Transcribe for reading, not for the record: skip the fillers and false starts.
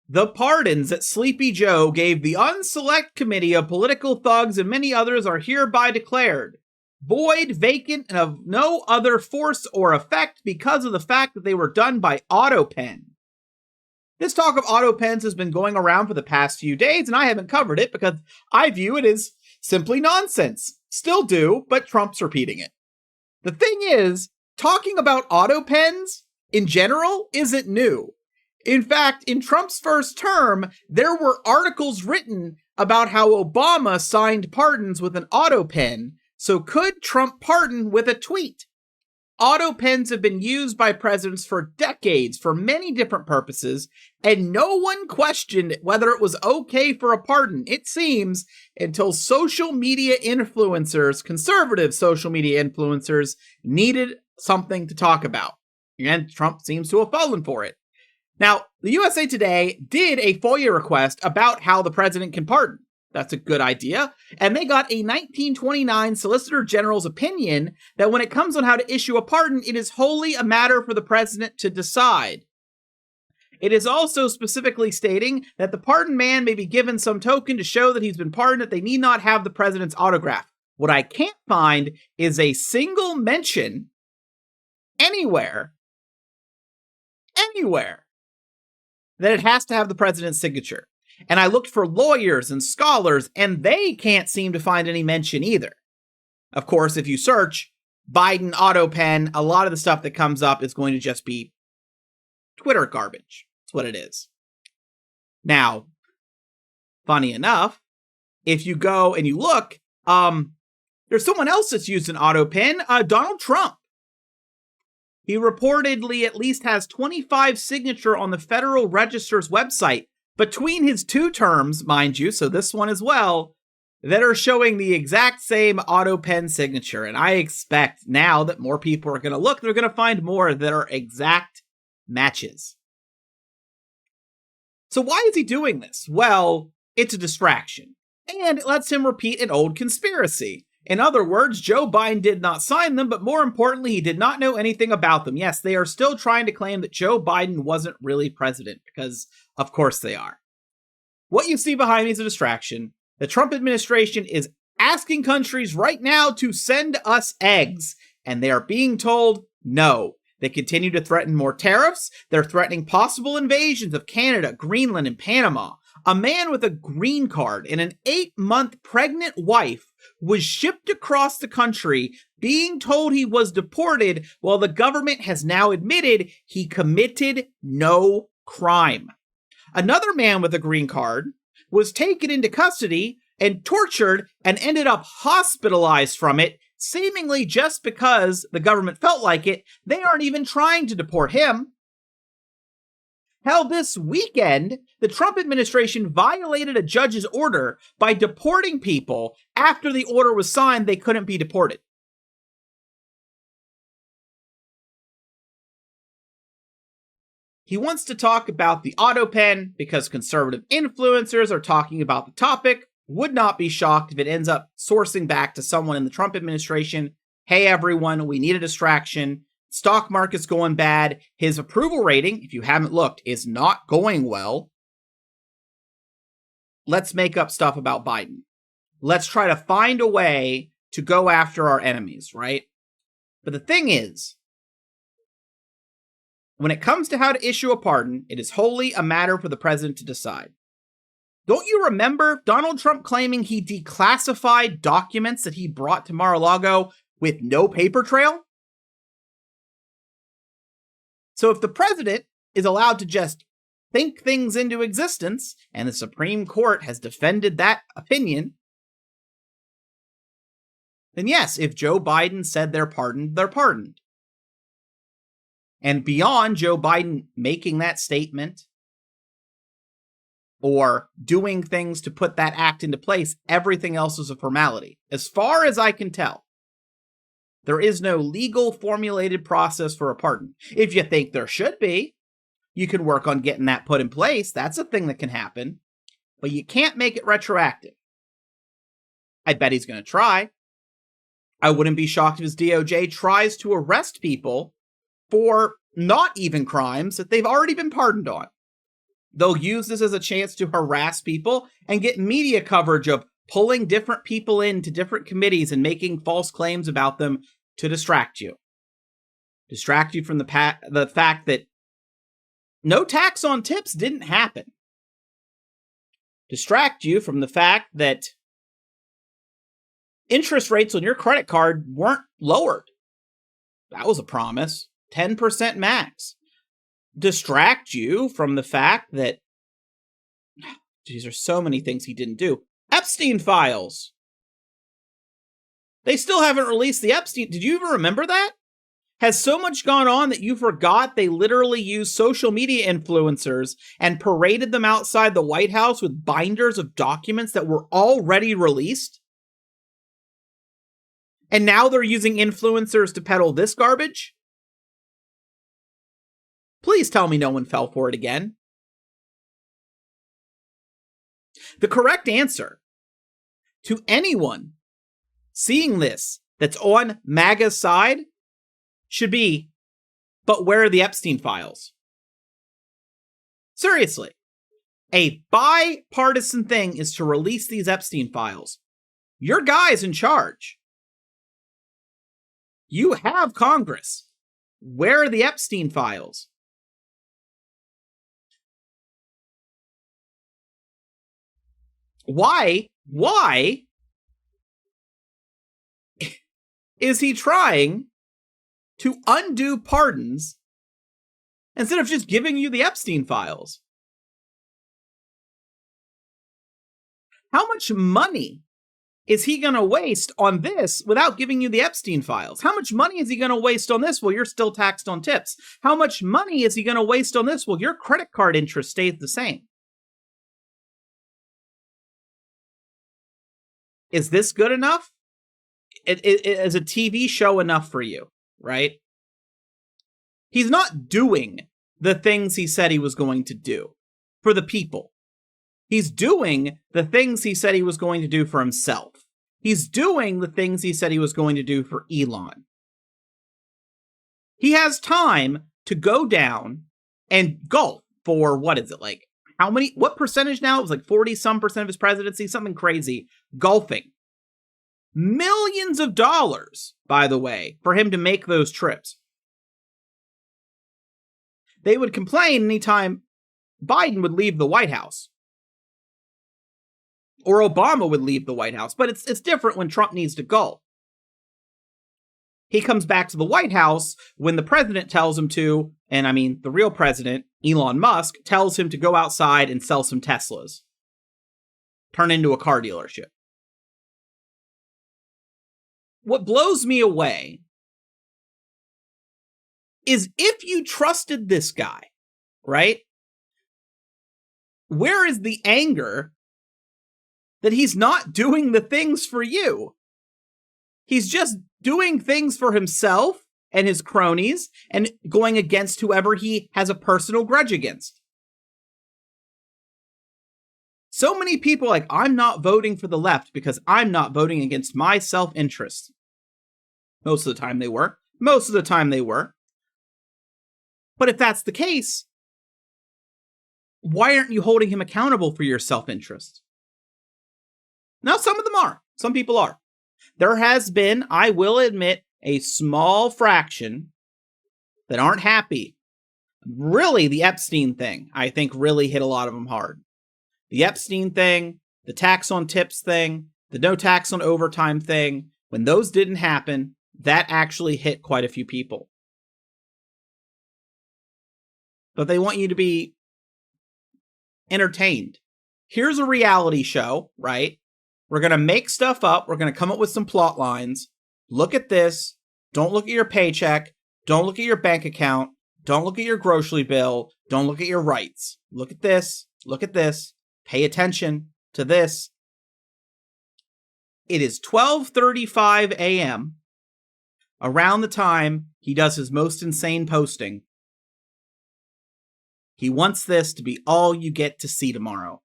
The pardons that Sleepy Joe gave the unselect committee of political thugs and many others are hereby declared void, vacant, and of no other force or effect because of the fact that they were done by autopen. This talk of autopens has been going around for the past few days, and I haven't covered it because I view it as simply nonsense. Still do, but Trump's repeating it. The thing is, talking about autopens in general isn't new. In fact, in Trump's first term, there were articles written about how Obama signed pardons with an autopen. So could Trump pardon with a tweet? Autopens have been used by presidents for decades for many different purposes, and no one questioned whether it was okay for a pardon, it seems, until social media influencers, conservative social media influencers, needed something to talk about. And Trump seems to have fallen for it. Now, the USA Today did a FOIA request about how the president can pardon. That's a good idea. And they got a 1929 Solicitor General's opinion that when it comes on how to issue a pardon, it is wholly a matter for the president to decide. It is also specifically stating that the pardoned man may be given some token to show that he's been pardoned, that they need not have the president's autograph. What I can't find is a single mention anywhere, that it has to have the president's signature. And I looked for lawyers and scholars, and they can't seem to find any mention either. Of course, if you search Biden autopen, a lot of the stuff that comes up is going to just be Twitter garbage. That's what it is. Now, funny enough, if you go and you look, there's someone else that's used an autopen, Donald Trump. He reportedly at least has 25 signature on the Federal Register's website between his two terms, mind you, so this one as well, that are showing the exact same autopen signature. And I expect now that more people are going to look, they're going to find more that are exact matches. So why is he doing this? Well, it's a distraction. And it lets him repeat an old conspiracy. In other words, Joe Biden did not sign them, but more importantly, he did not know anything about them. Yes, they are still trying to claim that Joe Biden wasn't really president, because of course they are. What you see behind me is a distraction. The Trump administration is asking countries right now to send us eggs, and they are being told no. They continue to threaten more tariffs. They're threatening possible invasions of Canada, Greenland, and Panama. A man with a green card and an 8-month pregnant wife was shipped across the country being told he was deported while the government has now admitted he committed no crime. Another man with a green card was taken into custody and tortured and ended up hospitalized from it, seemingly just because the government felt like it. They aren't even trying to deport him. Hell, this weekend, the Trump administration violated a judge's order by deporting people after the order was signed they couldn't be deported. He wants to talk about the autopen because conservative influencers are talking about the topic. Would not be shocked if it ends up sourcing back to someone in the Trump administration. Hey everyone, we need a distraction. Stock market's going bad. His approval rating, if you haven't looked, is not going well. Let's make up stuff about Biden. Let's try to find a way to go after our enemies, right? But the thing is, when it comes to how to issue a pardon, it is wholly a matter for the president to decide. Don't you remember Donald Trump claiming he declassified documents that he brought to Mar-a-Lago with no paper trail? So if the president is allowed to just think things into existence, and the Supreme Court has defended that opinion, then yes, if Joe Biden said they're pardoned, they're pardoned. And beyond Joe Biden making that statement or doing things to put that act into place, everything else is a formality. As far as I can tell, there is no legal formulated process for a pardon. If you think there should be, you can work on getting that put in place. That's a thing that can happen. But you can't make it retroactive. I bet he's going to try. I wouldn't be shocked if his DOJ tries to arrest people for not even crimes that they've already been pardoned on. They'll use this as a chance to harass people and get media coverage of pulling different people into different committees and making false claims about them to distract you. Distract you from the fact that no tax on tips didn't happen. Distract you from the fact that interest rates on your credit card weren't lowered. That was a promise. 10% max. Distract you from the fact that, geez, there's so many things he didn't do. Epstein files. They still haven't released the Epstein. Did you even remember that? Has so much gone on that you forgot they literally used social media influencers and paraded them outside the White House with binders of documents that were already released? And now they're using influencers to peddle this garbage? Please tell me no one fell for it again. The correct answer to anyone seeing this that's on MAGA's side should be, but where are the Epstein files? Seriously. A bipartisan thing is to release these Epstein files. Your guy's in charge. You have Congress. Where are the Epstein files? Why is he trying to undo pardons instead of just giving you the Epstein files? How much money is he going to waste on this without giving you the Epstein files? How much money is he going to waste on this while you're still taxed on tips? How much money is he going to waste on this while your credit card interest stays the same? Is this good enough? Is a TV show enough for you, right? He's not doing the things he said he was going to do for the people. He's doing the things he said he was going to do for himself. He's doing the things he said he was going to do for Elon. He has time to go down and golf for, what percentage now? It was like 40% of his presidency, something crazy. Golfing. Millions of dollars, by the way, for him to make those trips. They would complain anytime Biden would leave the White House. Or Obama would leave the White House. But it's different when Trump needs to golf. He comes back to the White House when the president tells him to, and I mean the real president, Elon Musk, tells him to go outside and sell some Teslas. Turn into a car dealership. What blows me away is if you trusted this guy, right? Where is the anger that he's not doing the things for you? He's just doing things for himself and his cronies and going against whoever he has a personal grudge against. So many people are like, I'm not voting for the left because I'm not voting against my self-interest. Most of the time they were. But if that's the case, why aren't you holding him accountable for your self-interest? Now, some of them are. Some people are. There has been, I will admit, a small fraction that aren't happy. Really, the Epstein thing, I think, really hit a lot of them hard. The Epstein thing, the tax on tips thing, the no tax on overtime thing, when those didn't happen, that actually hit quite a few people. But they want you to be entertained. Here's a reality show, right? We're going to make stuff up. We're going to come up with some plot lines. Look at this. Don't look at your paycheck. Don't look at your bank account. Don't look at your grocery bill. Don't look at your rights. Look at this. Look at this. Pay attention to this. It is 12:35 a.m. around the time he does his most insane posting. He wants this to be all you get to see tomorrow.